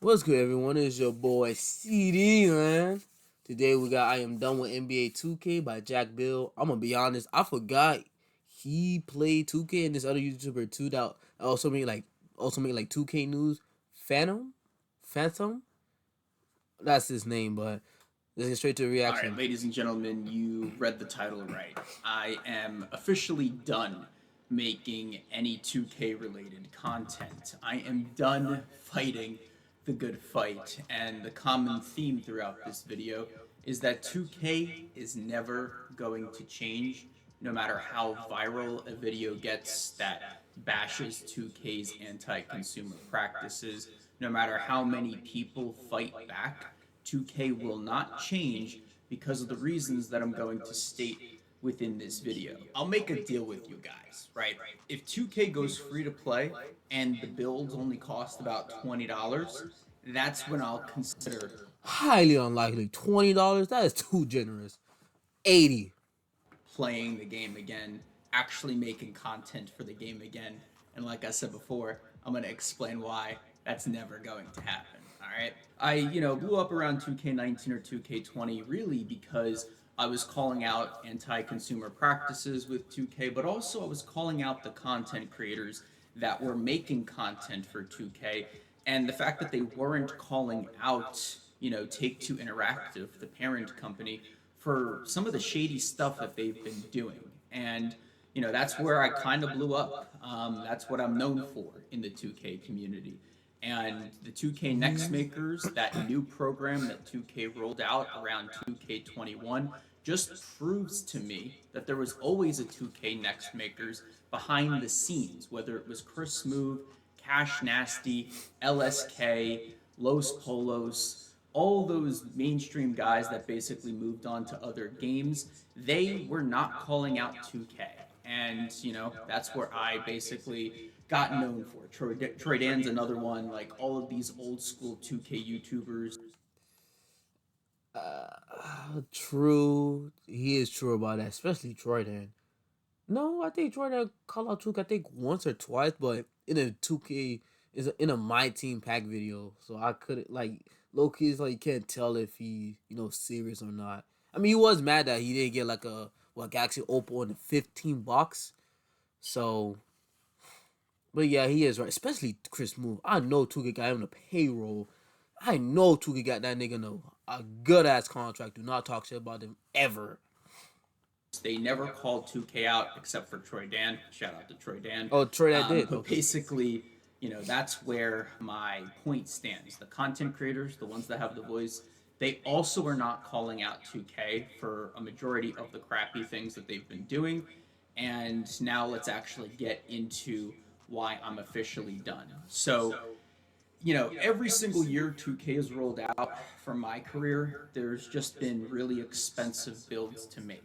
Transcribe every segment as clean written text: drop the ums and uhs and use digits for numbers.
What's good, everyone? It's your boy CD, man. Today we got I Am Done with NBA 2K by Jack Bill. I'm gonna be honest, I forgot he played 2K and this other YouTuber too that also made like 2K news. Phantom? That's his name, but let's get straight to the All right, reaction. ladies and gentlemen, you read the title right. I am officially done making any 2K related content. I am done fighting the good fight, and the common theme throughout this video is that 2K is never going to change, no matter how viral a video gets that bashes 2K's anti consumer practices, no matter how many people fight back. 2K will not change because of the reasons that I'm going to state within this video. I'll make a deal with you guys, right? If 2K goes free to play and the builds only cost about $20, that's when I'll consider Highly unlikely. $20? That is too generous. 80. playing the game again, actually making content for the game again. And like I said before, I'm going to explain why that's never going to happen. All right. I blew up around 2K19 or 2K20 really because I was calling out anti consumer practices with 2K, but also I was calling out the content creators that were making content for 2K and the fact that they weren't calling out Take Two Interactive, the parent company, for some of the shady stuff that they've been doing. And that's where I kind of blew up. That's what I'm known for in the 2K community. And the 2K Next Makers, that new program that 2K rolled out around 2K21, just proves to me that there was always a 2K Next Makers behind the scenes, whether it was Chris Move, Cash Nasty, LSK, Los Polos, all those mainstream guys that basically moved on to other games, they were not calling out 2K. And that's where I basically got known for. Troy Dan's another one, like all of these old school 2K YouTubers. True. He is true about that, especially Troy Dan. No, I think Jordan called out 2K I think once or twice, but in a 2K is in a My Team Pack video, so I couldn't like low key is like you can't tell if he serious or not. I mean, he was mad that he didn't get like a Galaxy Oppo in the 15 box. So, but yeah, he is right, especially Chris Move. I know 2K got him on the payroll. I know 2K got that nigga in a good ass contract. Do not talk shit about him ever. They never called 2K out except for Troy Dan. Shout out to Troy Dan. Oh, Troy, that did But okay. basically, that's where my point stands. The content creators, the ones that have the voice, they also are not calling out 2K for a majority of the crappy things that they've been doing. And now let's actually get into why I'm officially done. So, every single year 2K has rolled out for my career, there's just been really expensive builds to make.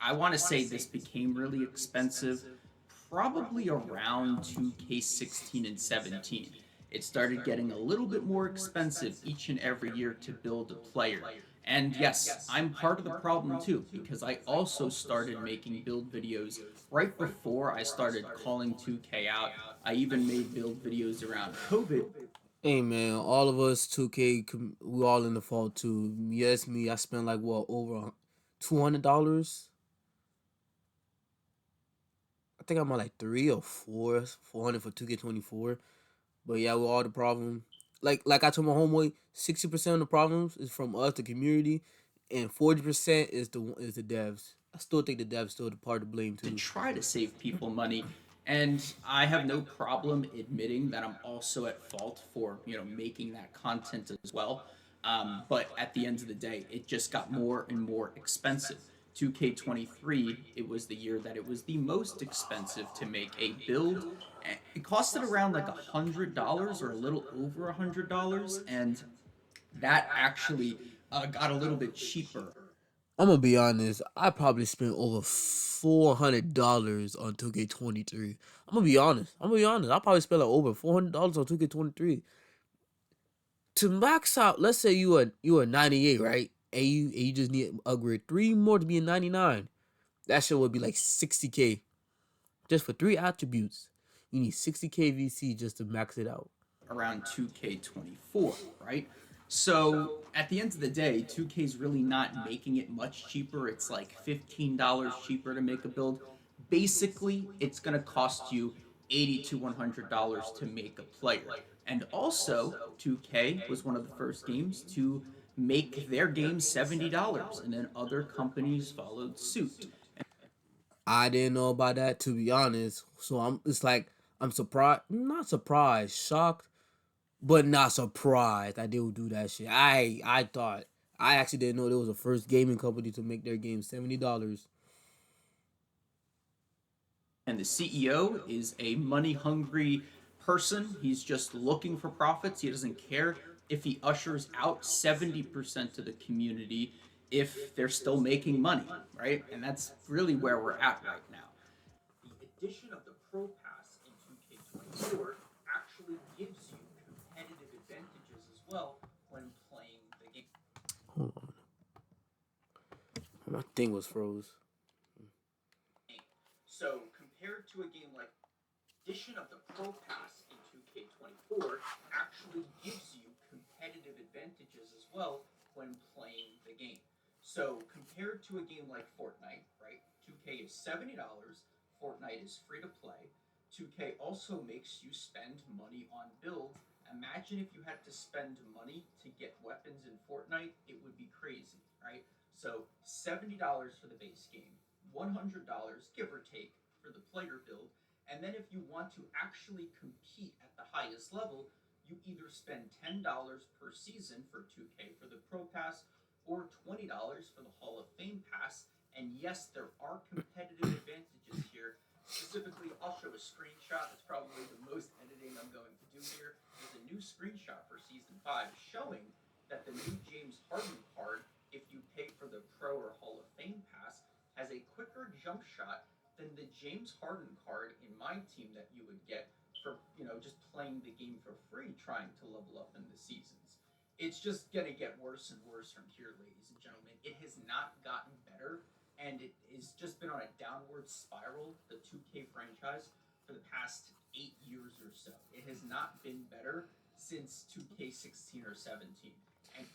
I want to say this became really expensive probably around 2K16 and 17. It started getting a little bit more expensive each and every year to build a player. And yes, I'm part of the problem too, because I also started making build videos right before I started calling 2K out. I even made build videos around COVID. Hey man, all of us 2K, we all in the fault too. Yes, me, I spent like what over $200. I think I'm at like 400 for 2K24. But yeah, we're all the problem. Like I told my homeboy, 60% of the problems is from us, the community, and 40% is the devs. I still think the devs still the part to blame To too. try to save people money. And I have no problem admitting that I'm also at fault for making that content as well. But at the end of the day, it just got more and more expensive. 2K23, it was the year that it was the most expensive to make a build. It costed around like $100 or a little over $100, and that actually got a little bit cheaper. I'm gonna be honest. I probably spent over $400 on 2K23. I'm gonna be honest. I probably spent like over $400 on 2K23. To max out, let's say you are 98, right? And you just need to upgrade three more to be a 99. That shit would be like 60K just for three attributes. You need 60K VC just to max it out. around 2K24, right? So at the end of the day, 2K is really not making it much cheaper. It's like $15 cheaper to make a build. Basically, it's going to cost you $80 to $100 to make a player. And also, 2K was one of the first games to make their game $70, and then other companies followed suit. I didn't know about that, to be honest. So it's like I'm surprised, not surprised, shocked, but not surprised that they would do that shit. I thought I actually didn't know there was a first gaming company to make their game $70. And the CEO is a money hungry person. He's just looking for profits. He doesn't care if he ushers out 70% of the community if they're still making money, right? And that's really where we're at right now. The addition of the Pro Pass in 2K24 actually gives you competitive advantages as well when playing the game. Hold on, my thing was froze. So compared to a game like addition of the Pro Pass in 2K24 actually gives you competitive advantages as well when playing the game. So compared to a game like Fortnite, right? 2K is $70, Fortnite is free to play. 2K also makes you spend money on builds. Imagine if you had to spend money to get weapons in Fortnite, it would be crazy, right? So $70 for the base game, $100 give or take for the player build, and then if you want to actually compete at the highest level, you either spend $10 per season for 2K for the Pro Pass or $20 for the Hall of Fame Pass. And yes, there are competitive advantages here. Specifically, I'll show a screenshot. That's probably the most editing I'm going to do here. There's a new screenshot for Season 5 showing that the new James Harden card, if you pay for the Pro or Hall of Fame Pass, has a quicker jump shot than the James Harden card in my team that you would get for just playing the game for free, trying to level up in the seasons. It's just gonna get worse and worse from here, ladies and gentlemen. It has not gotten better, and it has just been on a downward spiral. The 2K franchise for the past 8 years or so. It has not been better since 2K16 or 17. And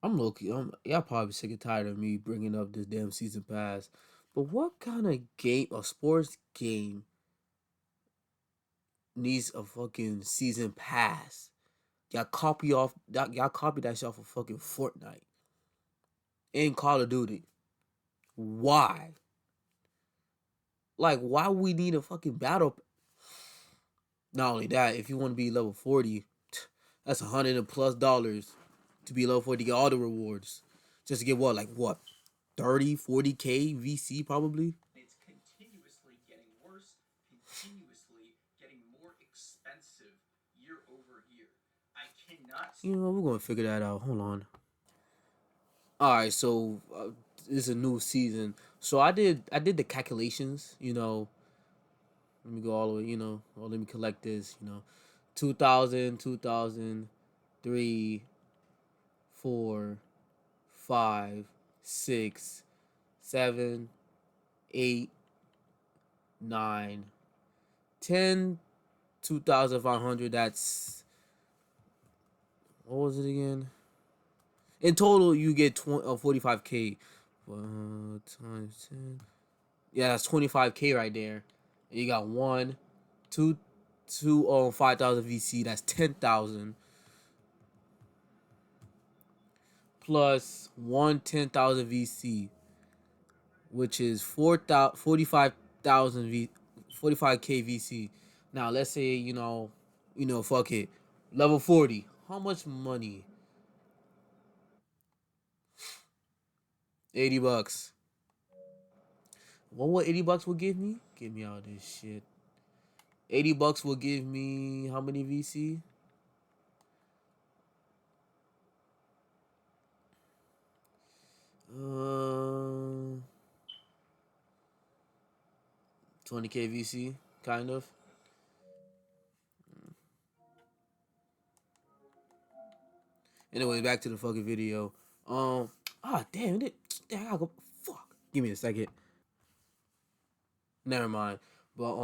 I'm low key. Y'all probably sick and tired of me bringing up this damn season pass. But what kind of game, a sports game, needs a fucking season pass? Y'all copy that shit off of fucking Fortnite and Call of Duty. Why? Like, why we need a fucking battle? Not only that, if you want to be level 40, that's $100+ to be level 40 to get all the rewards. Just to get what, like what, 30, 40K VC probably? it's continuously getting worse, continuously getting more expensive year over year. I cannot. You know, we're gonna figure that out. Hold on. All right, so this is a new season. So I did the calculations. Let me go all the way. Let me collect this. 2000, 2003, 4, 5, 6, 7, 8, 9, 10, 2,500. That's, what was it again? In total, you get 45K. Times 10. Yeah, that's 25K right there. And you got one, two, 5,000 VC. That's 10,000 plus one 10,000 VC, which is 4,000 45,000 V 45K VC. Now let's say fuck it, level 40. How much money? $80. What 80 bucks will give me? Get me out of this shit. 80 bucks will give me how many VC? 20K VC, kind of. Anyway, back to the fucking video. Damn it. Damn, I gotta go. Fuck. Give me a second. Never mind. But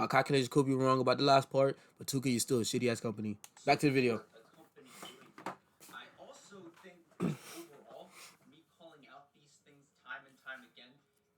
My calculations could be wrong about the last part, but 2K is still a shitty ass company. Back to the video. support a company doing that. I also think just overall, me calling out these things time and time again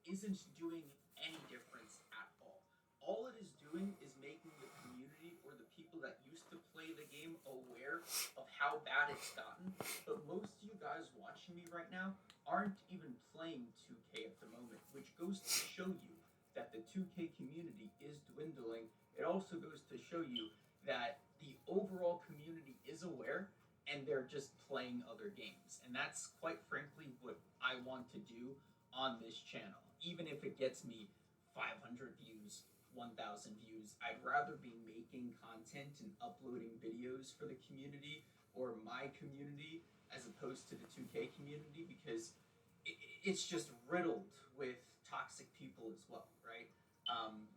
isn't doing any difference at all. All it is doing is making the community or the people that used to play the game aware of how bad it's gotten. But most of you guys watching me right now aren't even playing 2K at the moment, which goes to show you that the 2K community is dwindling. It also goes to show you that the overall community is aware and they're just playing other games. And that's quite frankly what I want to do on this channel. Even if it gets me 500 views, 1,000 views, I'd rather be making content and uploading videos for the community or my community as opposed to the 2K community because it's just riddled with toxic people as well, right?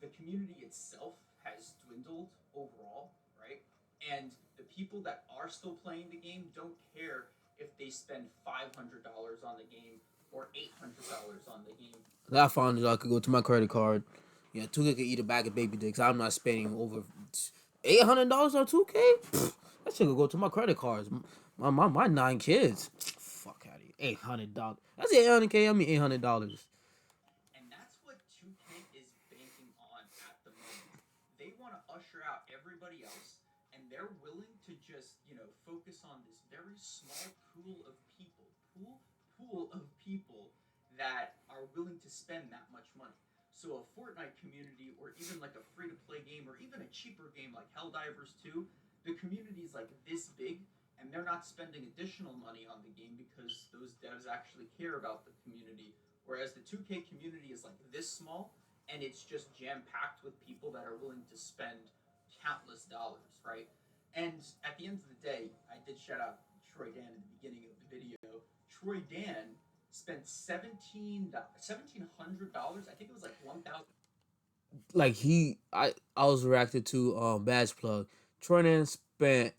The community itself has dwindled overall, right? And the people that are still playing the game don't care if they spend $500 on the game or $800 on the game. I found that I could go to my credit card. Yeah, 2K could eat a bag of baby dicks. I'm not spending over $800 on 2K. That shit could go to my credit cards. My 9 kids. Fuck out of here. $800. That's $800K. I mean $800. And that's what 2K is banking on at the moment. They want to usher out everybody else, and they're willing to just, focus on this very small pool of people that are willing to spend that much money. So a Fortnite community, or even like a free to play game, or even a cheaper game like Helldivers 2, the community is like this big, and they're not spending additional money on the game because those devs actually care about the community. Whereas the 2K community is like this small, and it's just jam packed with people that are willing to spend countless dollars, right? And at the end of the day, I did shout out Troy Dan in the beginning of the video. Troy Dan spent $1,700. I think it was like 1,000. Like I was reacted to Badge Plug. Troy spent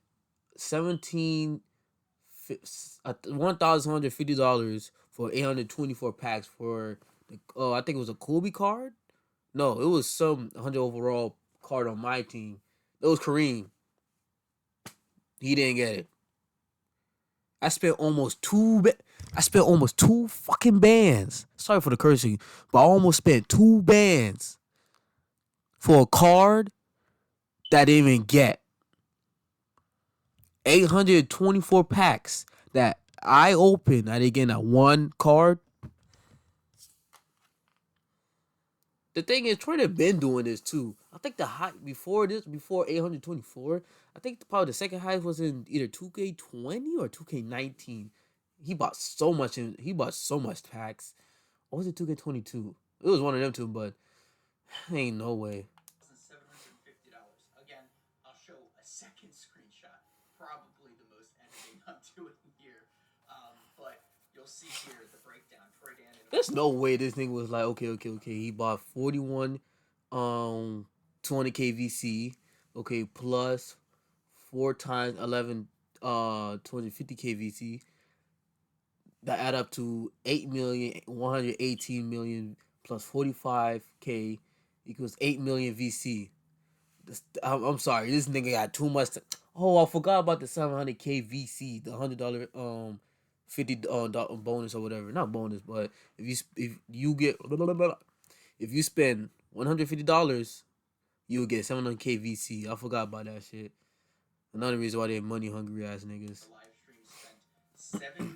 17 $1,150 for 824 packs for the I think it was a Kobe card. No, it was some 100 overall card on my team. It was Kareem. He didn't get it. I spent almost I spent almost two fucking bands. Sorry for the cursing, but I almost spent 2 bands for a card that I didn't even get. 824 packs that I opened. I didn't get that one card. The thing is, Troy had been doing this too. I think the high before 824, I think probably the second highest was in either 2K20 or 2K19. He bought so much packs. Or was it 2K22? It was one of them two, but ain't no way. $750. Again, I'll show a second screenshot. Probably the most editing I'm doing here. But you'll see here the breakdown. Troy Dan in a There's no way this thing was like okay. He bought 41 20K VC. Okay, plus 4 times 11 250K VC. That add up to 8,118,000 plus 45K equals 8 million VC. I'm sorry, this nigga got too much. Oh, I forgot about the 700K VC, the $100 50 bonus or whatever. Not bonus, but if you get if you spend $150, you will get 700K VC. I forgot about that shit. Another reason why they're money hungry ass niggas. live stream spent $1,700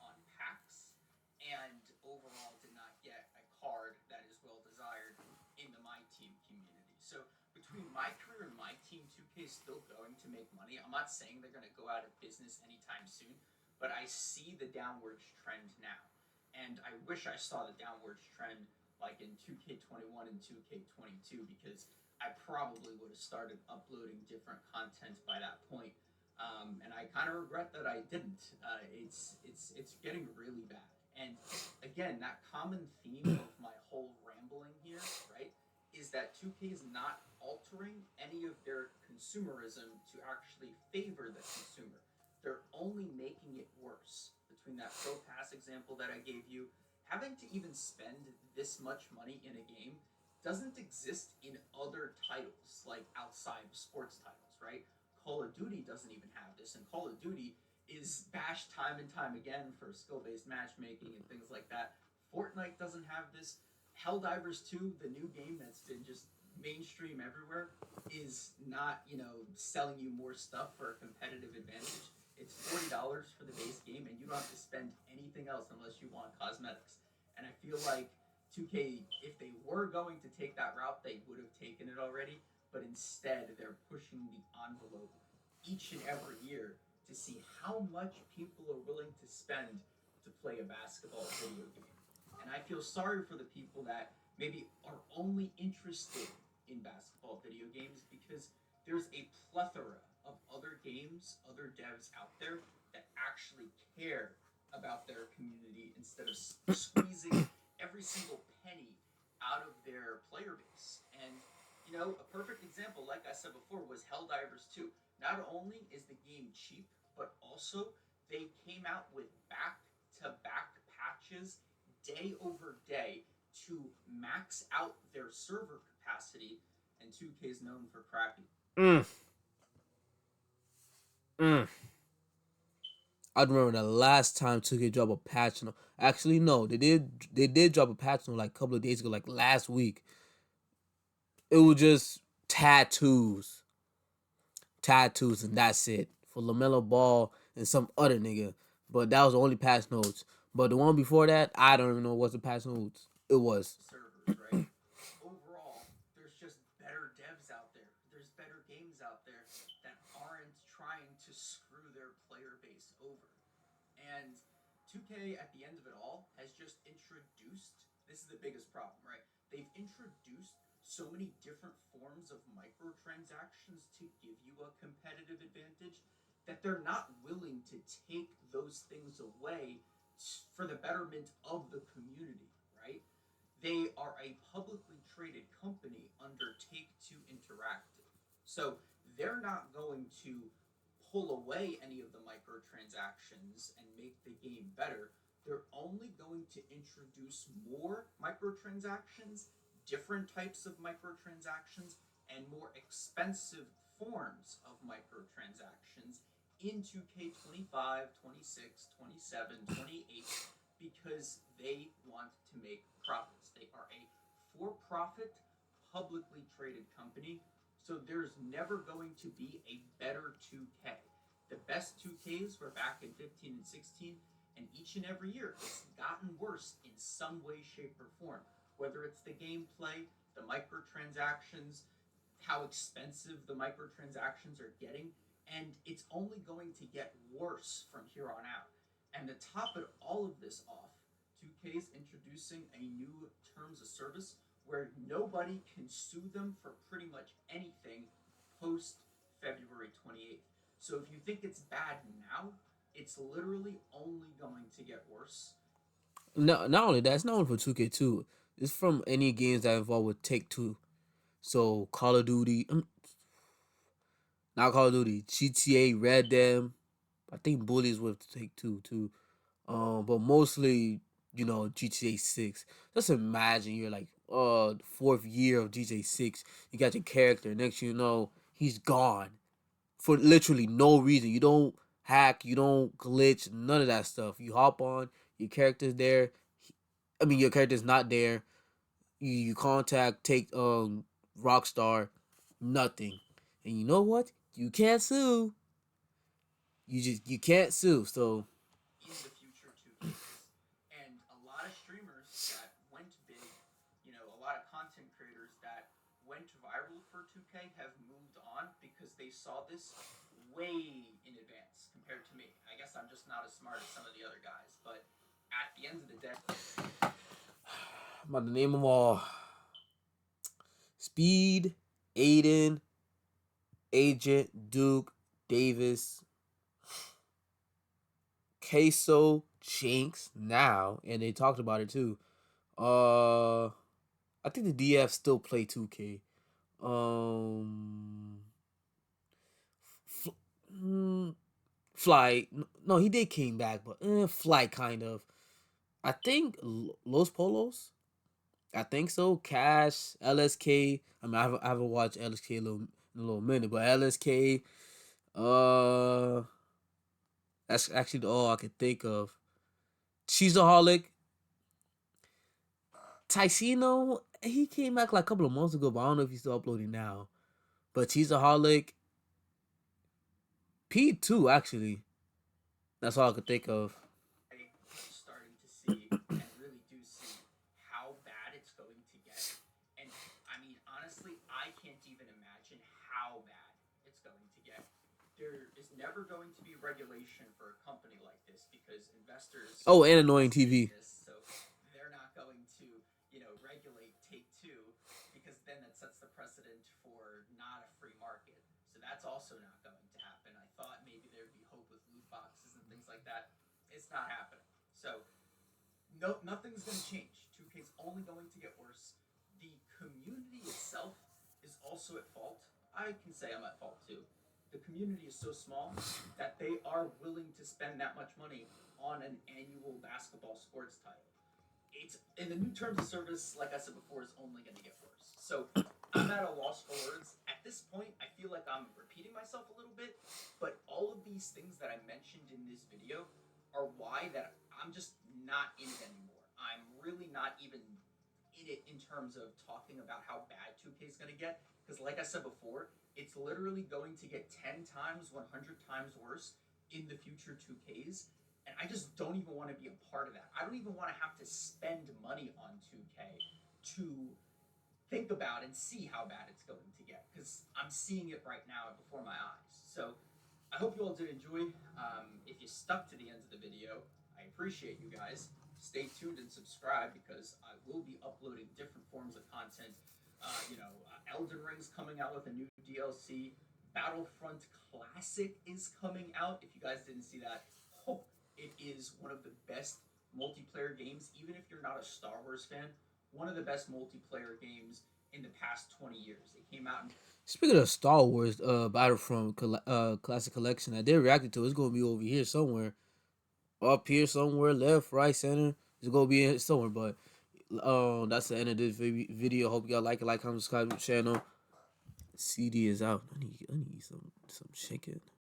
on packs and overall did not get a card that is well desired in the My Team community. So between my career and My Team, 2K is still going to make money. I'm not saying they're going to go out of business anytime soon, but I see the downwards trend now. And I wish I saw the downwards trend like in 2K21 and 2K22 because I probably would have started uploading different content by that point. And I kind of regret that I didn't. It's getting really bad. And again, that common theme of my whole rambling here, right, is that 2K is not altering any of their consumerism to actually favor the consumer. They're only making it worse. Between that Pro Pass example that I gave you, having to even spend this much money in a game doesn't exist in other titles, like outside of sports titles, right? Call of Duty doesn't even have this, and Call of Duty is bashed time and time again for skill-based matchmaking and things like that. Fortnite doesn't have this. Helldivers 2, the new game that's been just mainstream everywhere, is not, selling you more stuff for a competitive advantage. It's $40 for the base game, and you don't have to spend anything else unless you want cosmetics. And I feel like 2K, if they were going to take that route, they would have taken it already. But instead, they're pushing the envelope each and every year to see how much people are willing to spend to play a basketball video game. And I feel sorry for the people that maybe are only interested in basketball video games because there's a plethora of other games, other devs out there that actually care about their community instead of squeezing every single penny out of their player base. And a perfect example, like I said before, was Helldivers 2. Not only is the game cheap, but also they came out with back to back patches day over day to max out their server capacity, and 2K is known for crappy. Mm, mm. I remember the last time 2K dropped a patch. Actually, no, they did. They did drop a patch like a couple of days ago, like last week. It was just tattoos, tattoos, and that's it for Lamelo Ball and some other nigga. But that was the only patch notes. But the one before that, I don't even know what's the patch notes. It was. Servers, right? Overall, there's just better devs out there. There's better games out there that aren't trying to screw their player base over. And 2K, at the end of it all, has just introduced this is the biggest problem, right? They've introduced so many different forms of microtransactions to give you a competitive advantage that they're not willing to take those things away for the betterment of the community, right? They are a publicly traded company under Take Two Interactive. So they're not going to pull away any of the microtransactions and make the game better. They're only going to introduce more microtransactions, different types of microtransactions, and more expensive forms of microtransactions into K25, 26, 27, 28 because they want to make profits. They are a for profit, publicly traded company. So there's never going to be a better 2K. The best 2Ks were back in 15 and 16, and each and every year it's gotten worse in some way, shape, or form. Whether it's the gameplay, the microtransactions, how expensive the microtransactions are getting, and it's only going to get worse from here on out. And to top it all of this off, 2K is introducing a new terms of service where nobody can sue them for pretty much anything post February 28th. So if you think it's bad now, it's literally only going to get worse. No, not only that, it's not only for 2K2. It's from any games that involve with Take Two. So Call of Duty, not Call of Duty, GTA, Red Dead. I think Bullies with Take Two too. But mostly, GTA 6. Just imagine you're like, fourth year of GTA 6. You got your character. Next, you know, he's gone for literally no reason. You don't hack, you don't glitch, none of that stuff. You hop on, your character's there. I mean, your character's not there. You contact, take Rockstar, nothing. And you know what? You can't sue. You can't sue. So In the future 2Ks. And a lot of streamers that went big, a lot of content creators that went viral for 2K have moved on because they saw this way in advance compared to me. I guess I'm just not as smart as some of the other guys, but at the end of the day, I'm about to name them all: Speed, Aiden, Agent, Duke, Davis, Queso, Chinks. Now, and they talked about it too. Uh, I think the DF still play 2K. Um, F- mm, Fly. No, he did came back, but Fly kind of. I think Los Polos. I think so. Cash, LSK. I mean, I haven't watched LSK in a little minute, but LSK. Uh, that's actually all I can think of. Cheeseaholic, Ticino. He came back like a couple of months ago, but I don't know if he's still uploading now. But Cheeseaholic, P2 actually. That's all I could think of. I'm starting to see and really do see how bad it's going to get. And I mean, honestly, I can't even imagine how bad it's going to get. There is never going to be regulation for a company like this because investors Oh, and are annoying invested in TV. this. So they're not going to, regulate Take Two because then that sets the precedent for not a free market. So that's also not going to happen. I thought maybe there'd be hope with loot boxes and things like that. It's not happening. So no, nothing's going to change. 2K's only going to get worse. The community itself is also at fault. I can say I'm at fault too. The community is so small that they are willing to spend that much money on an annual basketball sports title. It's in the new terms of service, like I said before, is only going to get worse. So I'm at a loss for words. At this point, I feel like I'm repeating myself a little bit, but all of these things that I mentioned in this video are why that I'm just not in it anymore. I'm really not even in it in terms of talking about how bad 2K is going to get. Because, like I said before, it's literally going to get 10 times, 100 times worse in the future 2Ks. And I just don't even want to be a part of that. I don't even want to have to spend money on 2K to think about and see how bad it's going to get because I'm seeing it right now before my eyes. So I hope you all did enjoy. If you stuck to the end of the video, I appreciate you guys. Stay tuned and subscribe because I will be uploading different forms of content. Elden Ring's coming out with a new DLC. Battlefront Classic is coming out. If you guys didn't see that, oh, it is one of the best multiplayer games. Even if you're not a Star Wars fan, one of the best multiplayer games in the past 20 years. It came out in Speaking of Star Wars, Battlefront Classic Collection, I did react to it. It's gonna be over here somewhere, up here somewhere, left, right, center. It's gonna be in somewhere. But that's the end of this video. Hope y'all like it, comment, subscribe to the channel. CD is out. I need some chicken.